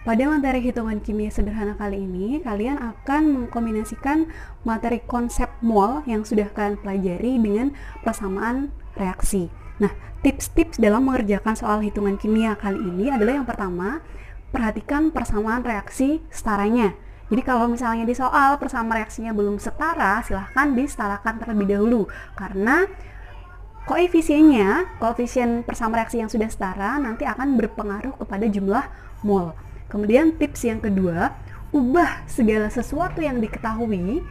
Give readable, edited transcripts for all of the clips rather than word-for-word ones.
Pada materi hitungan kimia sederhana kali ini, kalian akan mengkombinasikan materi konsep mol yang sudah kalian pelajari dengan persamaan reaksi. Nah, tips-tips dalam mengerjakan soal hitungan kimia kali ini adalah yang pertama, perhatikan persamaan reaksi setaranya. Jadi kalau misalnya di soal persamaan reaksinya belum setara, silahkan disetarakan terlebih dahulu, karena koefisien persamaan reaksi yang sudah setara nanti akan berpengaruh kepada jumlah mol. Kemudian tips yang kedua, ubah segala sesuatu yang diketahui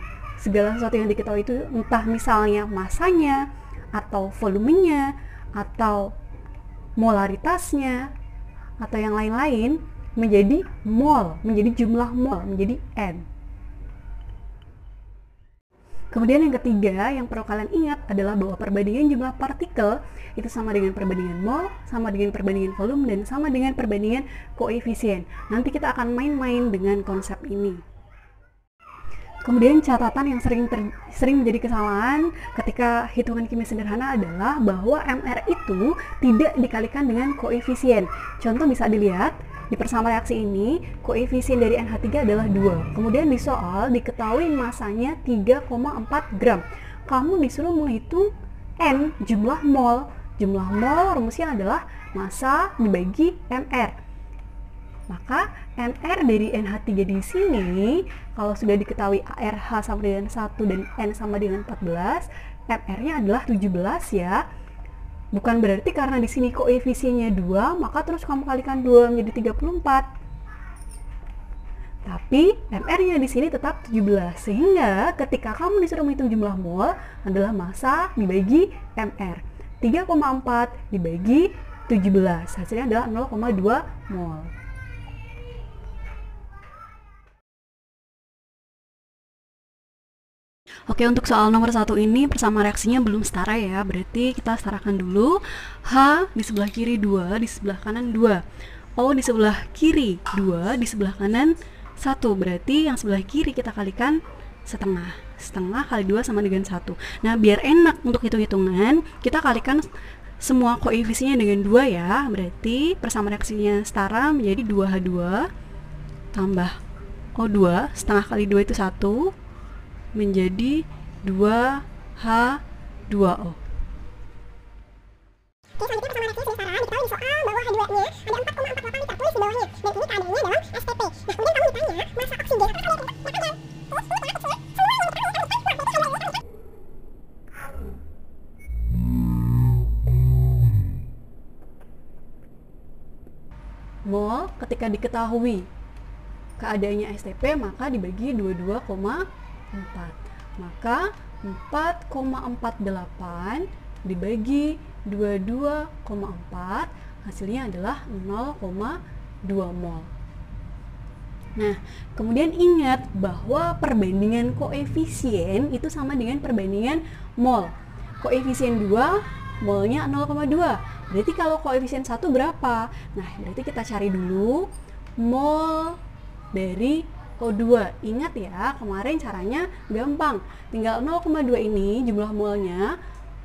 itu entah misalnya masanya, atau volumenya, atau molaritasnya, atau yang lain-lain menjadi mol, menjadi jumlah mol, menjadi N. Kemudian yang ketiga yang perlu kalian ingat adalah bahwa perbandingan jumlah partikel itu sama dengan perbandingan mol, sama dengan perbandingan volume, dan sama dengan perbandingan koefisien. Nanti kita akan main-main dengan konsep ini. Kemudian catatan yang sering menjadi kesalahan ketika hitungan kimia sederhana adalah bahwa MR itu tidak dikalikan dengan koefisien. Contoh bisa dilihat di persamaan reaksi ini, koefisien dari NH3 adalah 2. Kemudian di soal diketahui masanya 3,4 gram. Kamu disuruh menghitung N, jumlah mol. Jumlah mol rumusnya adalah massa dibagi MR. Maka MR dari NH3 di sini, kalau sudah diketahui ARH sama dengan 1 dan N sama dengan 14, MR-nya adalah 17 ya. Bukan berarti karena di sini koefisiennya 2, maka terus kamu kalikan 2 menjadi 34. Tapi MR-nya di sini tetap 17. Sehingga ketika kamu disuruh menghitung jumlah mol adalah massa dibagi MR. 3,4 dibagi 17. Hasilnya adalah 0,2 mol. Oke, untuk soal nomor 1 ini persamaan reaksinya belum setara ya, berarti kita setarakan dulu. H di sebelah kiri 2, di sebelah kanan 2. O di sebelah kiri 2, di sebelah kanan 1. Berarti yang sebelah kiri kita kalikan setengah. Setengah kali 2 sama dengan 1. Nah, biar enak untuk hitung-hitungan, kita kalikan semua koefisiennya dengan 2 ya. Berarti persamaan reaksinya setara menjadi 2H2 tambah O2, setengah kali 2 itu 1, menjadi 2H2O. Oke, selanjutnya persamaan reaksinya sudah setara. Diketahui di soal bahwa H2-nya ada 4,48 liter tulis di bawahnya. Dan ini keadaannya dalam STP. Nah, kemudian kamu ditanya massa oksigen. Mol ketika diketahui keadaannya STP maka dibagi 22,4. Maka 4,48 dibagi 22,4 hasilnya adalah 0,2 mol. Nah, kemudian ingat bahwa perbandingan koefisien itu sama dengan perbandingan mol. Koefisien 2, molnya 0,2. Berarti kalau koefisien 1 berapa? Nah, berarti kita cari dulu mol dari O2. Ingat ya, kemarin caranya gampang. Tinggal 0,2 ini jumlah molnya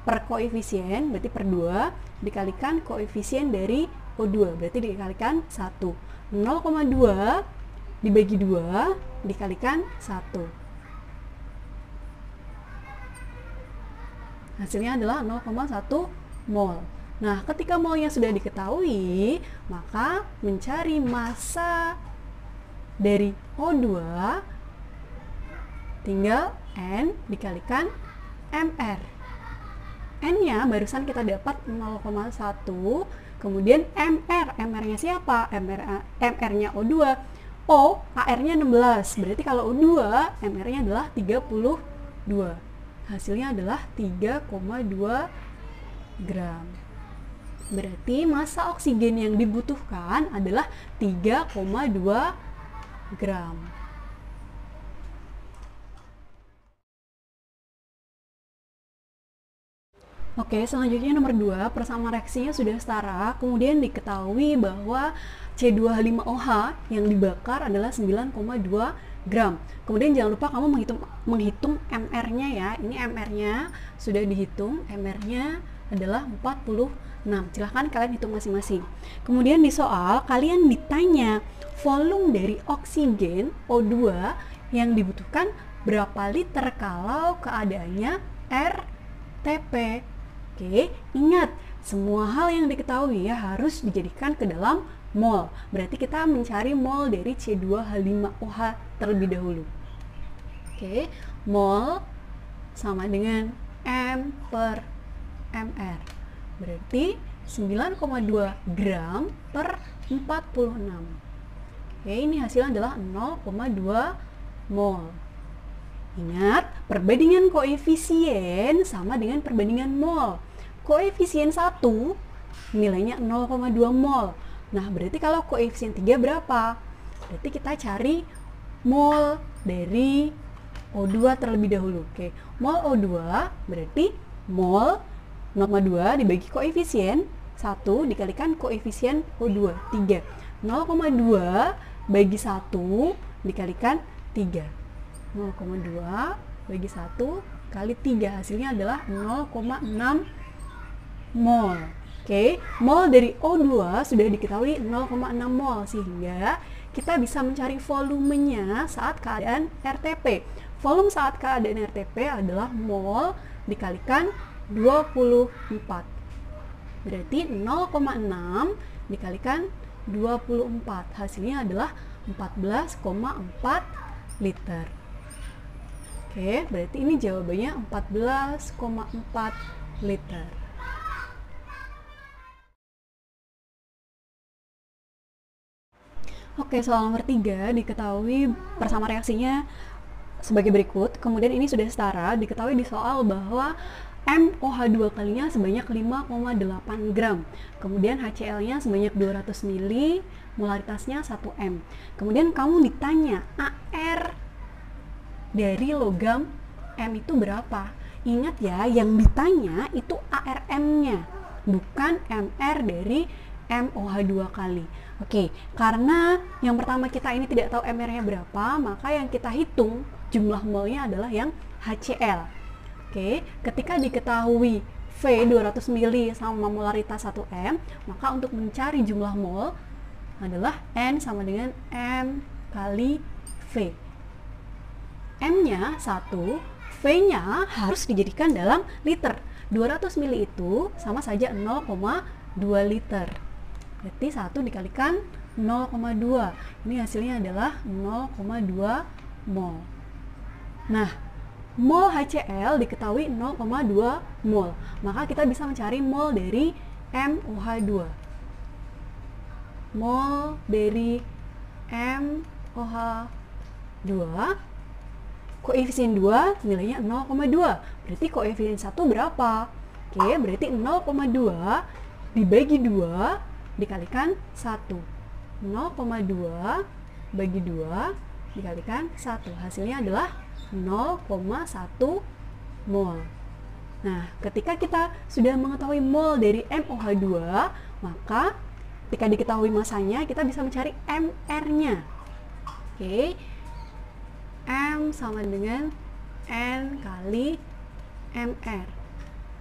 per koefisien, berarti per 2, dikalikan koefisien dari O2, berarti dikalikan 1. 0,2 dibagi 2, dikalikan 1. Hasilnya adalah 0,1 mol. Nah, ketika molnya sudah diketahui, maka mencari massa dari O2 tinggal N dikalikan MR. N-nya barusan kita dapat 0,1, kemudian MR-nya siapa? MR-nya O2. O, AR-nya 16, berarti kalau O2, MR-nya adalah 32. Hasilnya adalah 3,2 gram. Berarti massa oksigen yang dibutuhkan adalah 3,2 gram. Oke, selanjutnya nomor 2, persamaan reaksinya sudah setara, kemudian diketahui bahwa C2H5OH yang dibakar adalah 9,2 gram. Kemudian jangan lupa kamu menghitung MR-nya ya. Ini MR-nya sudah dihitung, MR-nya adalah 45 Silahkan kalian hitung masing-masing. Kemudian di soal, kalian ditanya volume dari oksigen O2 yang dibutuhkan berapa liter kalau keadaannya RTP. Oke, ingat, semua hal yang diketahui ya harus dijadikan ke dalam mol. Berarti kita mencari mol dari C2H5OH terlebih dahulu. Oke, mol sama dengan M per mR. Berarti 9,2 gram per 46. Oke, ini hasilnya adalah 0,2 mol. Ingat, perbandingan koefisien sama dengan perbandingan mol. Koefisien 1 nilainya 0,2 mol. Nah, berarti kalau koefisien 3 berapa? Berarti kita cari mol dari O2 terlebih dahulu. Oke, mol O2 berarti mol 0,2 dibagi koefisien 1 dikalikan koefisien O2, 3. 0,2 bagi 1 dikalikan 3. 0,2 bagi 1 kali 3, hasilnya adalah 0,6 mol. Oke, mol dari O2 sudah diketahui 0,6 mol, sehingga kita bisa mencari volumenya saat keadaan RTP. Volume saat keadaan RTP adalah mol dikalikan 24. Berarti 0,6 dikalikan 24, hasilnya adalah 14,4 liter. Oke, berarti ini jawabannya 14,4 liter. Oke, soal nomor 3 diketahui persama reaksinya sebagai berikut. Kemudian ini sudah setara, diketahui di soal bahwa MOH2 kalinya sebanyak 5,8 gram. Kemudian HCl-nya sebanyak 200 ml, molaritasnya 1 M. Kemudian kamu ditanya AR dari logam M itu berapa? Ingat ya, yang ditanya itu ARM-nya, bukan MR dari MOH2 kali. Oke, karena yang pertama kita ini tidak tahu MR-nya berapa, maka yang kita hitung jumlah molnya adalah yang HCl. Oke, ketika diketahui V 200 ml sama molaritas 1 M, maka untuk mencari jumlah mol adalah N sama dengan M kali V. M-nya 1, V-nya harus dijadikan dalam liter. 200 ml itu sama saja 0,2 liter. Berarti 1 dikalikan 0,2. Ini hasilnya adalah 0,2 mol. Nah, mol HCl diketahui 0,2 mol. Maka kita bisa mencari mol dari MOH2. Mol dari MOH2, koefisien 2 nilainya 0,2. Berarti koefisien 1 berapa? Oke, berarti 0,2 dibagi 2 dikalikan 1. 0,2 bagi 2 dikalikan 1. Hasilnya adalah 0,1 mol. Nah, ketika kita sudah mengetahui mol dari MOH2, maka ketika diketahui masanya, kita bisa mencari MR-nya. Oke, M sama dengan N kali MR.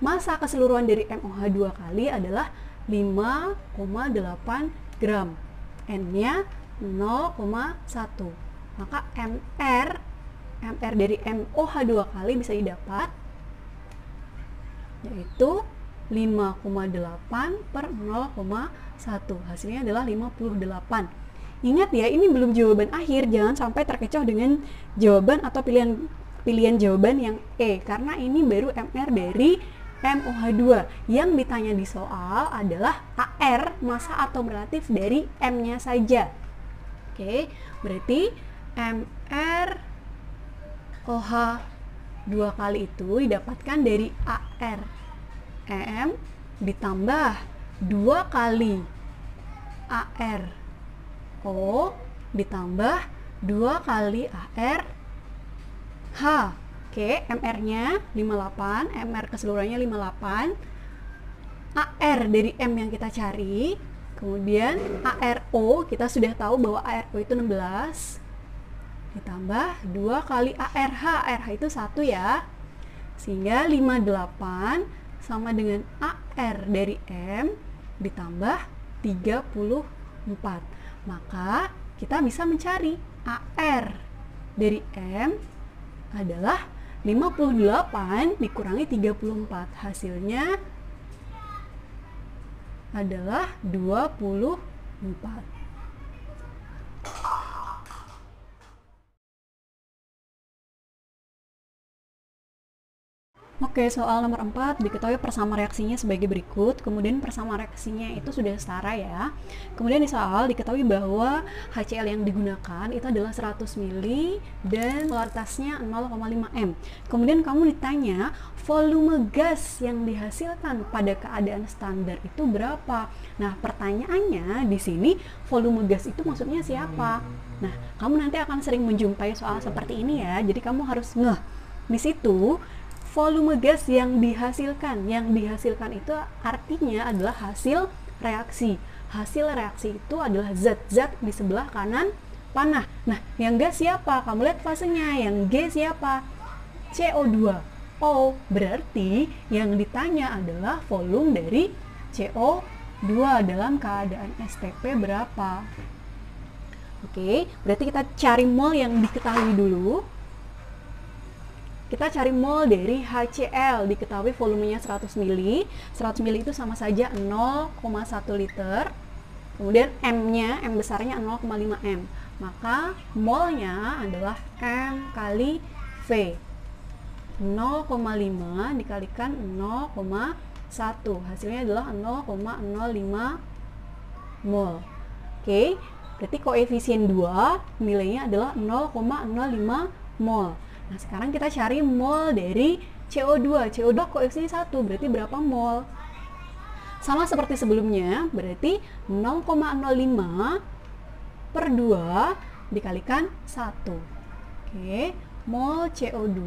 Massa keseluruhan dari MOH2 kali adalah 5,8 gram. N-nya 0,1. Maka MR dari MOH2 kali bisa didapat yaitu 5,8 per 0,1. Hasilnya adalah 58. Ingat ya, ini belum jawaban akhir, jangan sampai terkecoh dengan jawaban atau pilihan jawaban yang E, karena ini baru MR dari MOH2. Yang ditanya di soal adalah AR, massa atom relatif dari M-nya saja. Oke, berarti MR OH2 kali itu didapatkan dari AR M ditambah 2 kali AR O ditambah 2 kali AR H. Oke, MR-nya 58, MR keseluruhannya 58. AR dari M yang kita cari, kemudian ARO kita sudah tahu bahwa ARO itu 16 ditambah 2 kali ARH. ARH itu 1 ya, sehingga 58 sama dengan AR dari M ditambah 34. Maka kita bisa mencari AR dari M adalah 58 dikurangi 34. Hasilnya adalah 24. Oke, soal nomor 4 diketahui persama reaksinya sebagai berikut. Kemudian persama reaksinya itu sudah setara ya. Kemudian di soal diketahui bahwa HCl yang digunakan itu adalah 100 ml dan polaritasnya 0,5 M. Kemudian kamu ditanya volume gas yang dihasilkan pada keadaan standar itu berapa? Nah, pertanyaannya di sini volume gas itu maksudnya siapa? Nah, kamu nanti akan sering menjumpai soal seperti ini ya. Jadi kamu harus ngeh di situ volume gas yang dihasilkan. Yang dihasilkan itu artinya adalah hasil reaksi. Hasil reaksi itu adalah zat-zat di sebelah kanan panah. Nah, yang gas siapa? Kamu lihat fasenya. Yang G siapa? CO2. Oh, berarti yang ditanya adalah volume dari CO2 dalam keadaan STP berapa? Oke, berarti kita cari mol yang diketahui dulu. Kita cari mol dari HCl, diketahui volumenya 100 ml. 100 ml itu sama saja 0,1 liter. Kemudian M-nya, M besarnya 0,5 M. Maka molnya adalah M kali V. 0,5 dikalikan 0,1. Hasilnya adalah 0,05 mol. Oke, berarti koefisien 2 nilainya adalah 0,05 mol. Nah, sekarang kita cari mol dari CO2. CO2 koefisiennya 1, berarti berapa mol? Sama seperti sebelumnya, berarti 0,05 per 2 dikalikan 1. Oke, mol CO2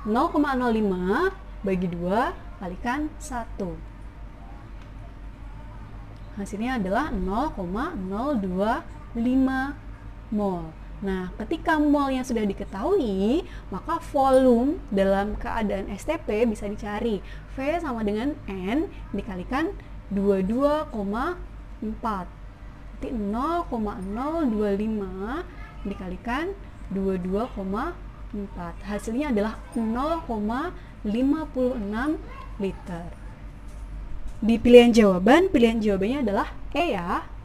0,05 bagi 2 kalikan 1. Hasilnya adalah 0,025 mol. Nah, ketika mol yang sudah diketahui, maka volume dalam keadaan STP bisa dicari. V sama dengan N dikalikan 22,4. Berarti 0,025 dikalikan 22,4. Hasilnya adalah 0,56 liter. Di pilihan jawabannya adalah E ya.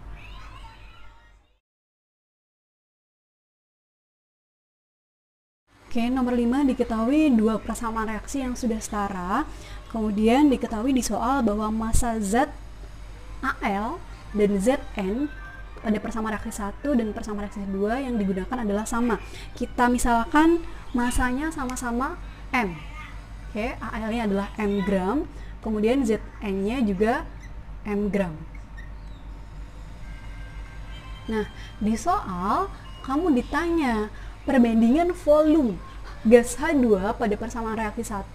Oke, nomor 5 diketahui dua persamaan reaksi yang sudah setara. Kemudian diketahui di soal bahwa massa zat AL dan Zn pada persamaan reaksi 1 dan persamaan reaksi 2 yang digunakan adalah sama. Kita misalkan massanya sama-sama M. Oke, AL-nya adalah M gram, kemudian Zn-nya juga M gram. Nah, di soal kamu ditanya perbandingan volume gas H2 pada persamaan reaksi 1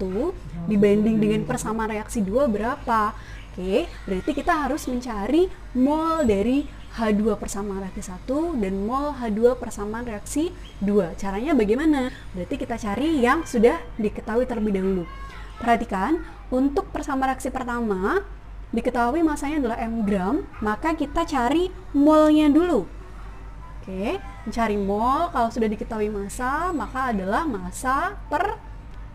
dibanding dengan persamaan reaksi 2 berapa? Oke, berarti kita harus mencari mol dari H2 persamaan reaksi 1 dan mol H2 persamaan reaksi 2. Caranya bagaimana? Berarti kita cari yang sudah diketahui terlebih dahulu. Perhatikan, untuk persamaan reaksi pertama diketahui masanya adalah M gram, maka kita cari molnya dulu. Oke, mencari mol, kalau sudah diketahui massa, maka adalah massa per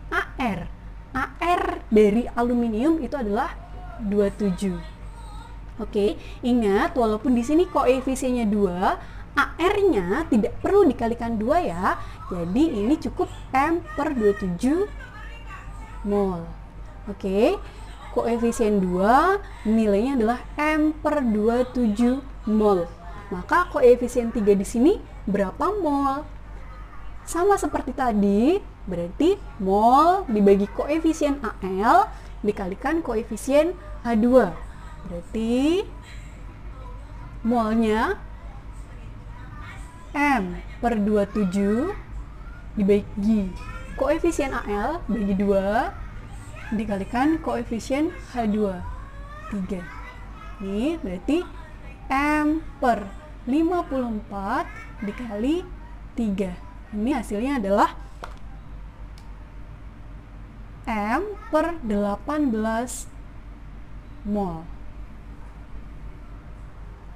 AR. AR dari aluminium itu adalah 27. Oke, ingat walaupun di sini koefisiennya 2, AR-nya tidak perlu dikalikan 2 ya. Jadi ini cukup M per 27 mol. Oke, koefisien 2 nilainya adalah M per 27 mol. Maka koefisien 3 di sini berapa mol? Sama seperti tadi, berarti mol dibagi koefisien AL dikalikan koefisien H2. Berarti molnya M per 27 dibagi koefisien AL bagi 2 dikalikan koefisien H2 3. Ini berarti M per 54 dikali 3. Ini hasilnya adalah M per 18 mol.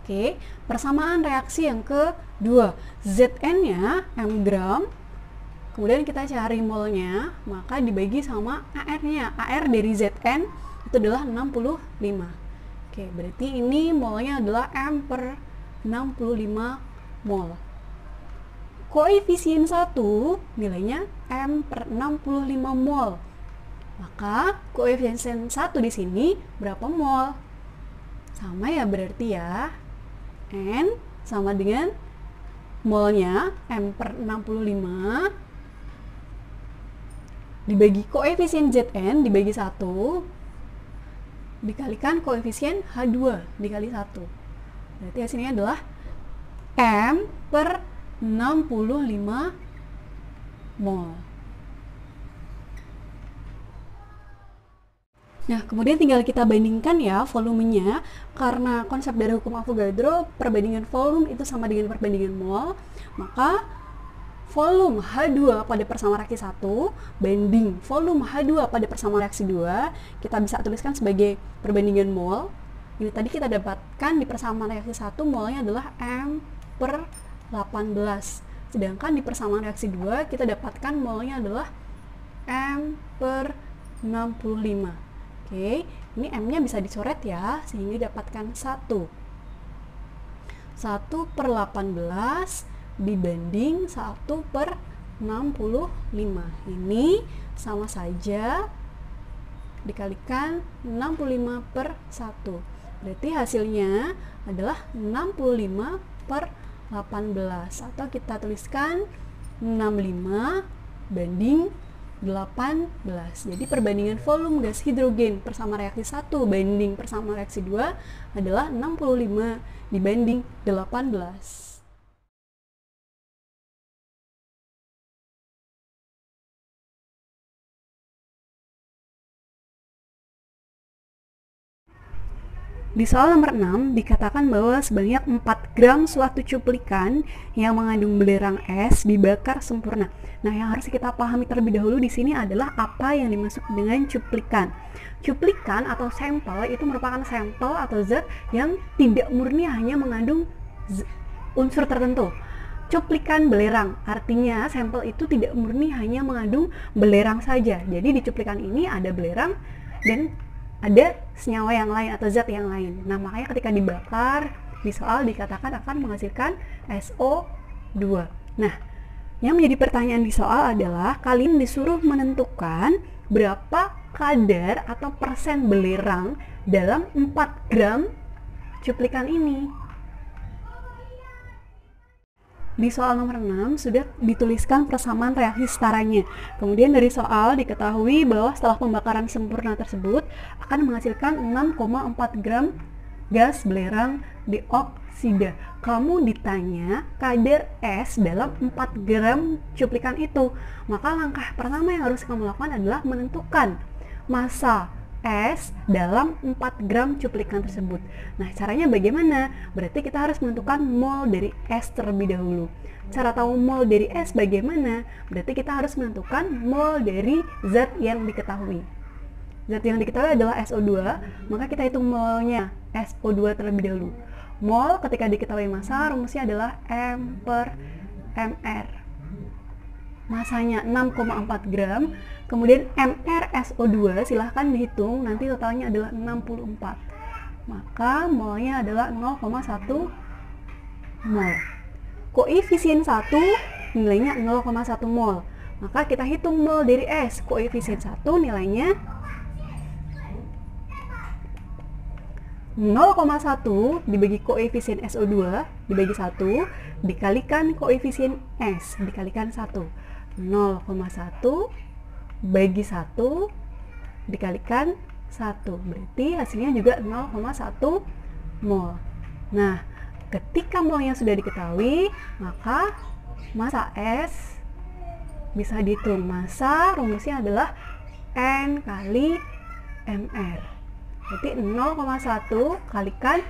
Oke, persamaan reaksi yang kedua, Zn-nya M gram, kemudian kita cari molnya, maka dibagi sama AR-nya. AR dari Zn itu adalah 65. Oke, berarti ini molnya adalah M per 65 mol. Koefisien 1 nilainya M per 65 mol. Maka koefisien 1 di sini berapa mol? Sama ya berarti ya. N sama dengan molnya M per 65 dibagi koefisien Zn dibagi 1 dikalikan koefisien H2 dikali 1. Berarti hasilnya adalah M per 65 mol. Nah, kemudian tinggal kita bandingkan ya volumenya, karena konsep dari hukum Avogadro, perbandingan volume itu sama dengan perbandingan mol, maka volume H2 pada persamaan reaksi 1 banding volume H2 pada persamaan reaksi 2, kita bisa tuliskan sebagai perbandingan mol. Ini tadi kita dapatkan di persamaan reaksi 1 molnya adalah M per 18, sedangkan di persamaan reaksi 2 kita dapatkan molnya adalah M per 65. Oke, ini M-nya bisa dicoret ya, sehingga dapatkan 1 per 18 dibanding 1 per 65. Ini sama saja dikalikan 65 per 1. Berarti hasilnya adalah 65 per 18. Atau kita tuliskan 65 banding 18. Jadi perbandingan volume gas hidrogen persamaan reaksi 1 banding persamaan reaksi 2 adalah 65 dibanding 18. Di soal nomor 6 dikatakan bahwa sebanyak 4 gram suatu cuplikan yang mengandung belerang es dibakar sempurna. Nah, yang harus kita pahami terlebih dahulu di sini adalah apa yang dimaksud dengan cuplikan. Cuplikan atau sampel itu merupakan sampel atau zat yang tidak murni hanya mengandung unsur tertentu. Cuplikan belerang, artinya sampel itu tidak murni hanya mengandung belerang saja. Jadi di cuplikan ini ada belerang dan ada senyawa yang lain atau zat yang lain. Nah, makanya ketika dibakar di soal dikatakan akan menghasilkan SO2. Nah, yang menjadi pertanyaan di soal adalah kalian disuruh menentukan berapa kadar atau persen belerang dalam 4 gram cuplikan ini. Di soal nomor 6 sudah dituliskan persamaan reaksi setaranya. Kemudian dari soal diketahui bahwa setelah pembakaran sempurna tersebut akan menghasilkan 6,4 gram gas belerang dioksida. Kamu ditanya kadar es dalam 4 gram cuplikan itu. Maka langkah pertama yang harus kamu lakukan adalah menentukan massa es dalam 4 gram cuplikan tersebut. Nah, caranya bagaimana? Berarti kita harus menentukan mol dari es terlebih dahulu. Cara tahu mol dari es bagaimana? Berarti kita harus menentukan mol dari zat yang diketahui. Zat yang diketahui adalah SO2, maka kita hitung molnya SO2 terlebih dahulu. Mol ketika diketahui massa, rumusnya adalah M per MR. Masanya 6,4 gram. Kemudian MrSO2 silahkan dihitung, nanti totalnya adalah 64. Maka molnya adalah 0,1 mol. Koefisien 1 nilainya 0,1 mol. Maka kita hitung mol dari S. Koefisien 1 nilainya 0,1 dibagi koefisien SO2 dibagi 1 dikalikan koefisien S dikalikan 1. 0,1 bagi 1 dikalikan 1, berarti hasilnya juga 0,1 mol. Nah, ketika molnya sudah diketahui, maka massa S bisa dihitung. Massa rumusnya adalah N kali MR. Berarti 0,1 kalikan,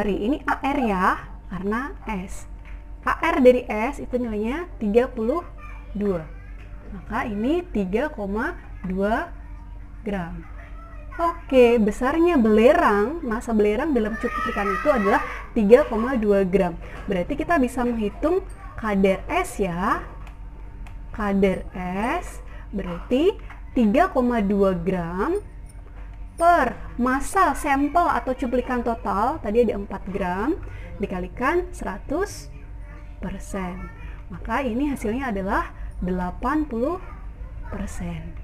ini AR ya, karena S. AR dari S itu nilainya 32. Maka ini 3,2 gram. Oke, besarnya belerang, massa belerang dalam cuplikan itu adalah 3,2 gram. Berarti kita bisa menghitung kadar S ya. Kadar S berarti 3,2 gram per massa sampel atau cuplikan total, tadi ada 4 gram, dikalikan 100%. Maka ini hasilnya adalah 80%.